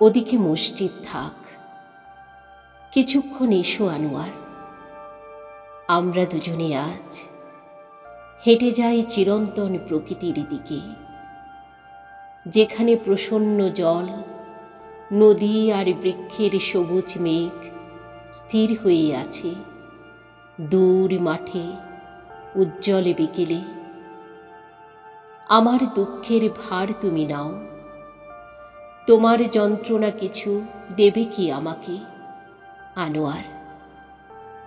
ওদিকে মসজিদ থাক, কিছুক্ষণ এসো আনোয়ার। আমরা দুজনে আজ হেঁটে যাই চিরন্তন প্রকৃতির দিকে, যেখানে প্রসন্ন জল, নদী আর বৃক্ষের সবুজ মেঘ স্থির হয়ে আছে দূর মাঠে উজ্জ্বলে বিকেলে। আমার দুঃখের ভার তুমি নাও, তোমার যন্ত্রণা কিছু দেবে কি আমাকে? আনোয়ার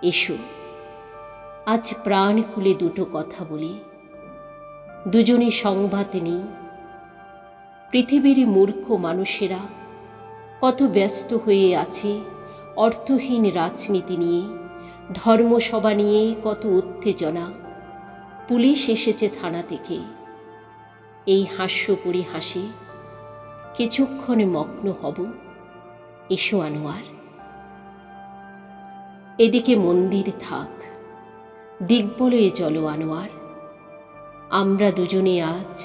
এসো, আজ প্রাণ খুলে দুটো কথা বলি। দুজনে সংবাদ নেই। পৃথিবীর মূর্খ মানুষেরা কত ব্যস্ত হয়ে আছে অর্থহীন রাজনীতি নিয়ে, ধর্মসভা নিয়ে কত উত্তেজনা। পুলিশ এসেছে থানা থেকে। এই হাস্যপুরী হাসি কিছুক্ষণে মগ্ন হব। এসো আনোয়ার। এদিকে মন্দির থাক, দিগ্বলয়ে চলো আনোয়ার। আমরা দুজনে আজ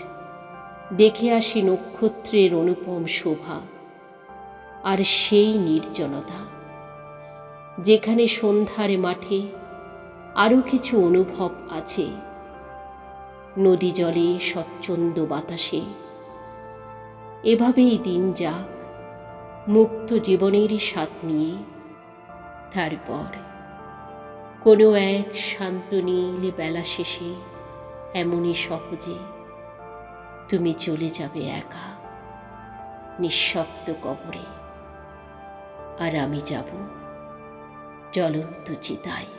দেখে আসি নক্ষত্রের অনুপম শোভা আর সেই নির্জনতা, যেখানে সন্ধ্যার মাঠে আরও কিছু অনুভব আছে। নদী জলে, স্বচ্ছন্দ বাতাসে এভাবেই দিন যাক মুক্ত জীবনের স্বাদ নিয়ে। তারপর কোনো এক শান্ত নীল বেলা শেষে এমনই সহজে তুমি চলে যাবে একা নিঃশব্দ কবরে, আর আমি যাব জ্বলন্ত চিতায়।